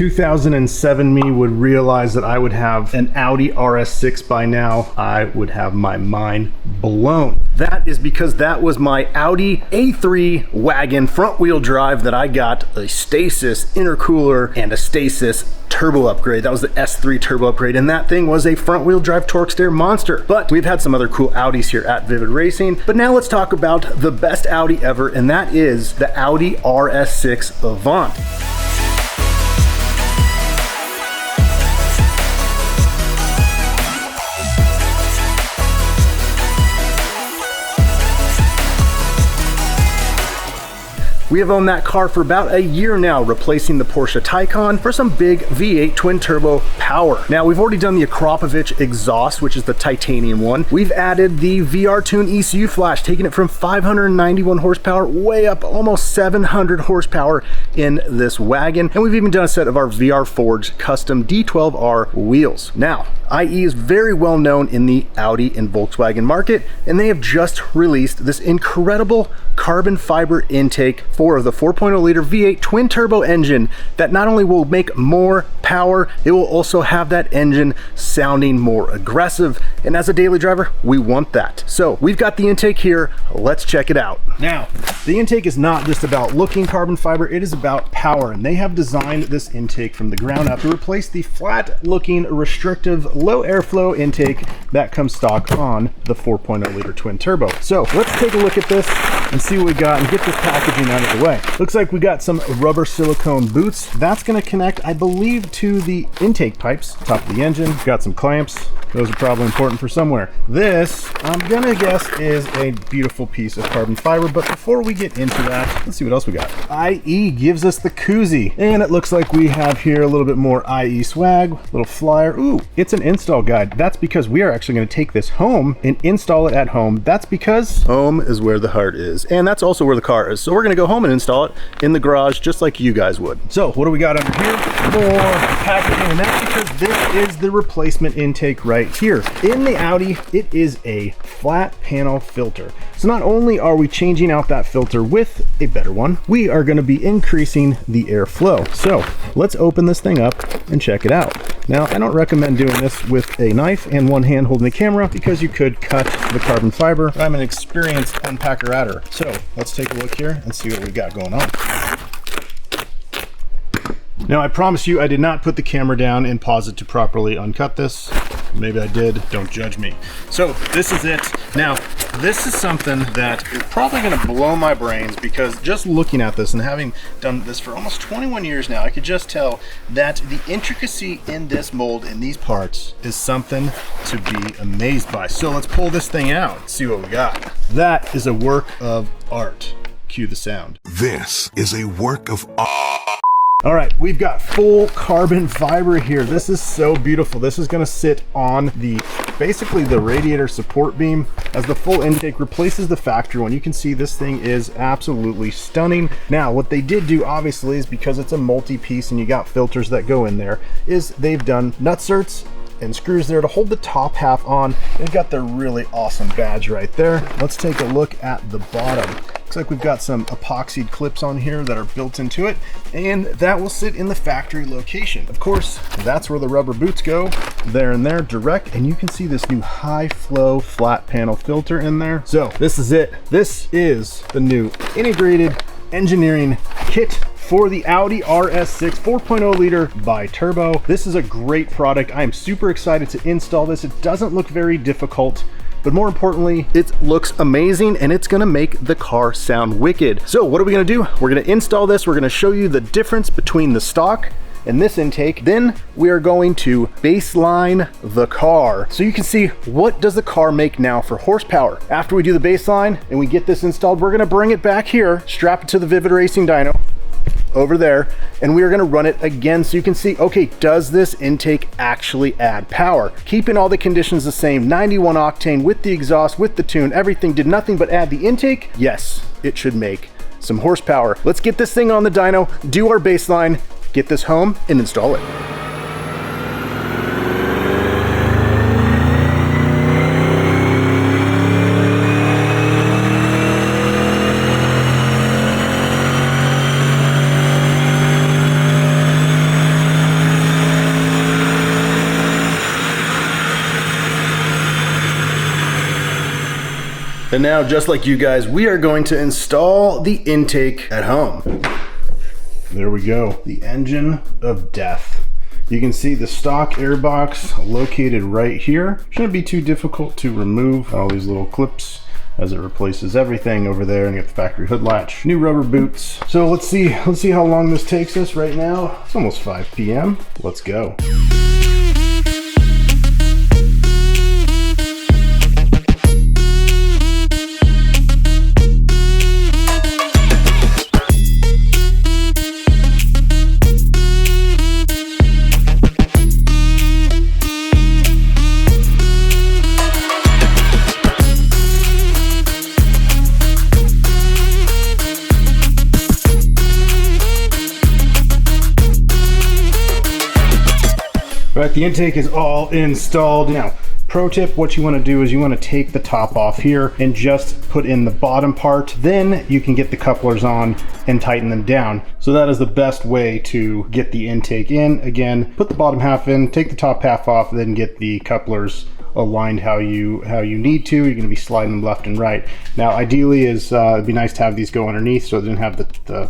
2007 me would realize that I would have an Audi RS6 by now, I would have my mind blown. That is because that was my Audi A3 wagon front wheel drive that I got a stasis intercooler and a stasis turbo upgrade. That was the S3 turbo upgrade, and that thing was a front wheel drive torque steer monster. But we've had some other cool Audis here at Vivid Racing. But now let's talk about the best Audi ever, and that is the Audi RS6 Avant. We have owned that car for about a year now, replacing the Porsche Taycan for some big V8 twin turbo power. Now, we've already done the Akrapovic exhaust, which is the titanium one. We've added the VR Tune ECU flash, taking it from 591 horsepower way up almost 700 horsepower in this wagon. And we've even done a set of our VR Forged custom D12R wheels. Now, IE is very well known in the Audi and Volkswagen market, and they have just released this incredible carbon fiber intake for the 4.0 liter V8 twin turbo engine that not only will make more power, it will also have that engine sounding more aggressive. And as a daily driver, we want that. So we've got the intake here. Let's check it out. Now, the intake is not just about looking carbon fiber, it is about power. And they have designed this intake from the ground up to replace the flat looking restrictive low airflow intake that comes stock on the 4.0 liter twin turbo. So let's take a look at this and see what we got and get this packaging out of the way. Looks like we got some rubber silicone boots. That's gonna connect, I believe, to the intake pipes, top of the engine. Got some clamps. Those are probably important for somewhere. This, I'm gonna guess, is a beautiful piece of carbon fiber, but before we get into that, let's see what else we got. IE gives us the koozie, and it looks like we have here a little bit more IE swag, little flyer. Ooh, it's an install guide. That's because we are actually gonna take this home and install it at home. That's because home is where the heart is, and that's also where the car is. So we're gonna go home and install it in the garage, just like you guys would. So what do we got under here? More packaging, and that's because this is the replacement intake right here. In the Audi, it is a flat panel filter. So not only are we changing out that filter with a better one, we are going to be increasing the airflow. So let's open this thing up and check it out. Now, I don't recommend doing this with a knife and one hand holding the camera because you could cut the carbon fiber. I'm an experienced unpacker-atter. So let's take a look here and see what we got going on. Now, I promise you I did not put the camera down and pause it to properly uncut this. Maybe I did, don't judge me. So this is it. Now, this is something that is probably gonna blow my brains, because just looking at this and having done this for almost 21 years now, I could just tell that the intricacy in this mold, in these parts, is something to be amazed by. So let's pull this thing out, see what we got. That is a work of art. Cue the sound. This is a work of art. All right, we've got full carbon fiber here. This is so beautiful. This is gonna sit on basically the radiator support beam as the full intake replaces the factory one. You can see this thing is absolutely stunning. Now, what they did do, obviously, is because it's a multi-piece and you got filters that go in there, is they've done nutserts and screws there to hold the top half on. They've got their really awesome badge right there. Let's take a look at the bottom. Looks like we've got some epoxied clips on here that are built into it, and that will sit in the factory location. Of course, that's where the rubber boots go, there and there, direct, and you can see this new high flow flat panel filter in there. So this is it. This is the new integrated engineering kit for the Audi RS6 4.0 liter bi-turbo. This is a great product. I am super excited to install this. It doesn't look very difficult, but more importantly, it looks amazing and it's gonna make the car sound wicked. So what are we gonna do? We're gonna install this. We're gonna show you the difference between the stock and this intake. Then we are going to baseline the car so you can see what does the car make now for horsepower. After we do the baseline and we get this installed, we're gonna bring it back here, strap it to the Vivid Racing dyno over there, and we are going to run it again so you can see, okay, does this intake actually add power? Keeping all the conditions the same, 91 octane with the exhaust, with the tune, everything did nothing but add the intake. Yes, it should make some horsepower. Let's get this thing on the dyno, do our baseline, get this home, and install it. And now, just like you guys, we are going to install the intake at home. There we go, the engine of death. You can see the stock airbox located right here. Shouldn't be too difficult to remove all these little clips as it replaces everything over there, and you get the factory hood latch. New rubber boots. So let's see how long this takes us right now. It's almost 5 p.m. Let's go. All right, the intake is all installed. Now, pro tip, what you want to do is you want to take the top off here and just put in the bottom part. Then you can get the couplers on and tighten them down. So that is the best way to get the intake in. Again, put the bottom half in, take the top half off, then get the couplers aligned how you need to. You're going to be sliding them left and right. Now, ideally it'd be nice to have these go underneath so it didn't have the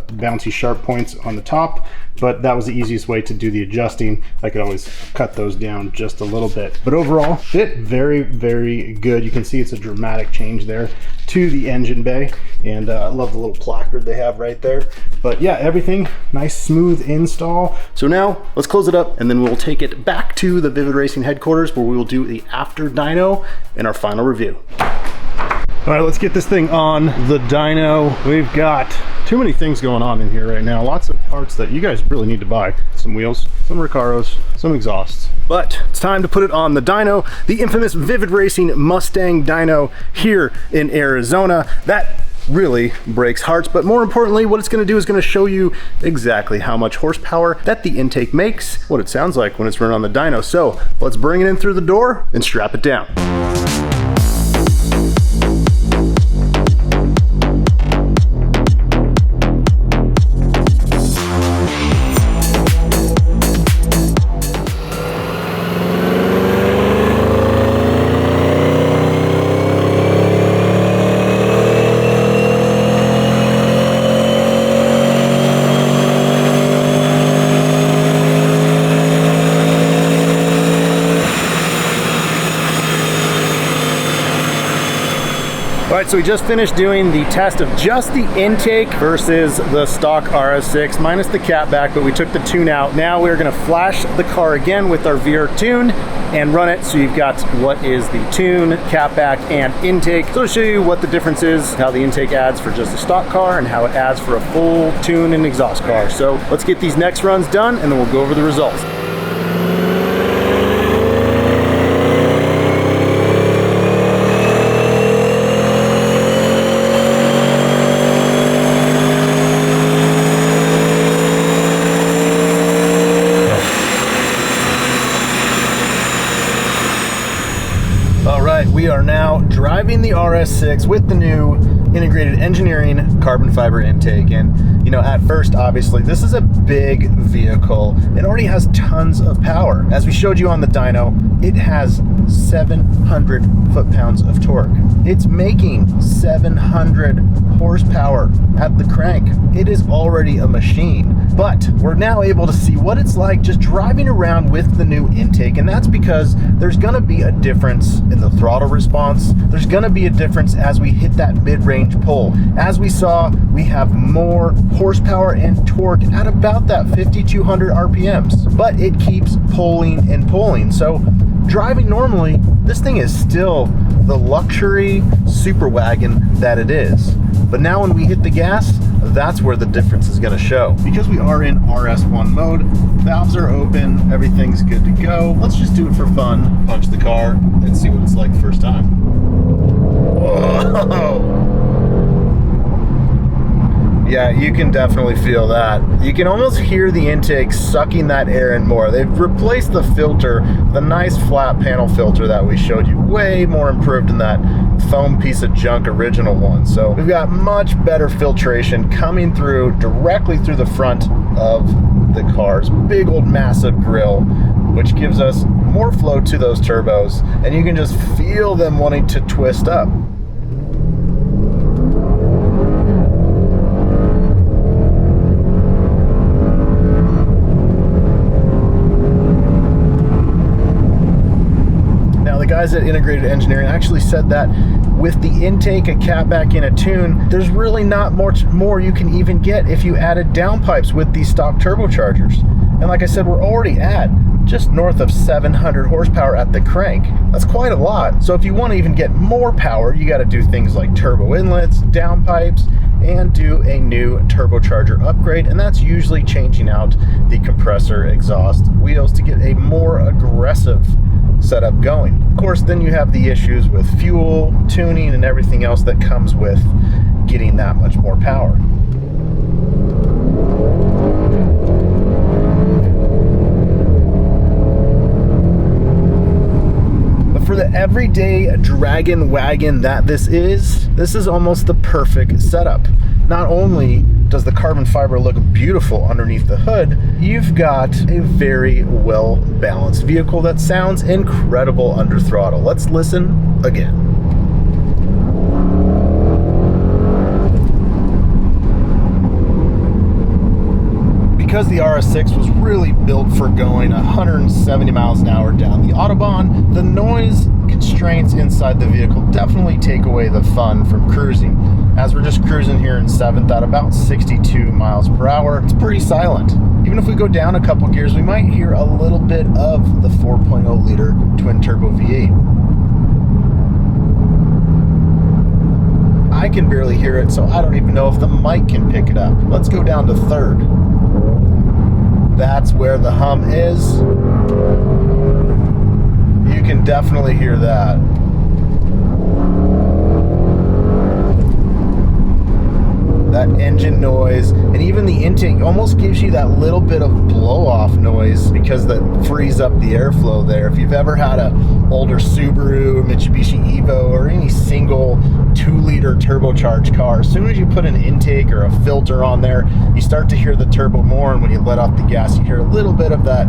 bouncy sharp points on the top, but that was the easiest way to do the adjusting. I could always cut those down just a little bit. But overall, fit very, very good. You can see it's a dramatic change there to the engine bay, and I love the little placard they have right there. But yeah, everything nice, smooth install. So now let's close it up, and then we'll take it back to the Vivid Racing headquarters where we will do the after dyno in our final review. All right, let's get this thing on the dyno. We've got too many things going on in here right now. Lots of parts that you guys really need to buy. Some wheels, some Recaros, some exhausts. But it's time to put it on the dyno, the infamous Vivid Racing Mustang dyno here in Arizona. That really breaks hearts, but more importantly, what it's going to do is going to show you exactly how much horsepower that the intake makes, what it sounds like when it's run on the dyno. So let's bring it in through the door and strap it down. All right, so we just finished doing the test of just the intake versus the stock RS6 minus the catback, but we took the tune out. Now we're gonna flash the car again with our VR tune and run it. So you've got what is the tune, catback, and intake. So I'll show you what the difference is, how the intake adds for just a stock car and how it adds for a full tune and exhaust car. So let's get these next runs done and then we'll go over the results. We are now driving the RS6 with the new integrated engineering carbon fiber intake. And you know, at first, obviously, this is a big vehicle. It already has tons of power. As we showed you on the dyno, it has 700 foot-pounds of torque. It's making 700 horsepower at the crank. It is already a machine. But we're now able to see what it's like just driving around with the new intake, and that's because there's gonna be a difference in the throttle response. There's gonna be a difference as we hit that mid-range pull. As we saw, we have more horsepower and torque at about that 5,200 RPMs, but it keeps pulling and pulling. So driving normally, this thing is still the luxury super wagon that it is. But now when we hit the gas, that's where the difference is going to show. Because we are in RS1 mode, valves are open, everything's good to go. Let's just do it for fun, punch the car, and see what it's like first time. Whoa! Yeah, you can definitely feel that. You can almost hear the intake sucking that air in more. They've replaced the filter, the nice flat panel filter that we showed you, way more improved than that foam piece of junk original one. So we've got much better filtration coming through directly through the front of the car's big old massive grille, which gives us more flow to those turbos, and you can just feel them wanting to twist up. guys at Integrated Engineering actually said that with the intake, a catback, and a tune, there's really not much more you can even get if you added downpipes with these stock turbochargers. And like I said, we're already at just north of 700 horsepower at the crank. That's quite a lot. So if you want to even get more power, you got to do things like turbo inlets, downpipes, and do a new turbocharger upgrade, and that's usually changing out the compressor, exhaust, wheels to get a more aggressive setup going. Of course, then you have the issues with fuel, tuning, and everything else that comes with getting that much more power. For the everyday dragon wagon that this is almost the perfect setup. Not only does the carbon fiber look beautiful underneath the hood, you've got a very well balanced vehicle that sounds incredible under throttle. Let's listen again. Because the RS6 was really built for going 170 miles an hour down the Autobahn, the noise constraints inside the vehicle definitely take away the fun from cruising. As we're just cruising here in 7th at about 62 miles per hour, it's pretty silent. Even if we go down a couple gears, we might hear a little bit of the 4.0 liter twin turbo V8. I can barely hear it, so I don't even know if the mic can pick it up. Let's go down to 3rd. That's where the hum is. You can definitely hear that. That engine noise, and even the intake almost gives you that little bit of blow-off noise because that frees up the airflow there. If you've ever had an older Subaru, Mitsubishi Evo, or any single 2-liter turbocharged car, as soon as you put an intake or a filter on there, you start to hear the turbo more, and when you let off the gas, you hear a little bit of that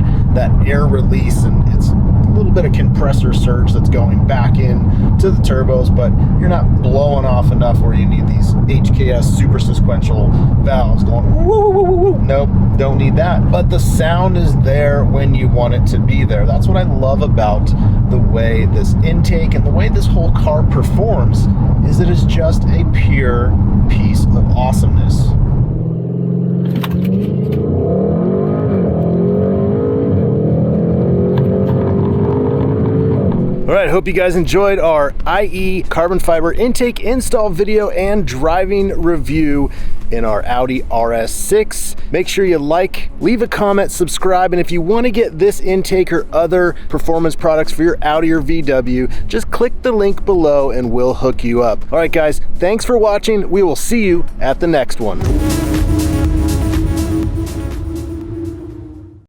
air release, and it's a little bit of compressor surge that's going back in to the turbos, but you're not blowing off enough where you need these HKS super sequential valves going woo, woo, woo, woo. Nope, don't need that. But the sound is there when you want it to be there. That's what I love about the way this intake and the way this whole car performs, is it is just a pure piece of awesomeness. Alright, hope you guys enjoyed our IE carbon fiber intake install video and driving review in our Audi RS6. Make sure you like, leave a comment, subscribe, and if you want to get this intake or other performance products for your Audi or VW, just click the link below and we'll hook you up. Alright guys, thanks for watching. We will see you at the next one.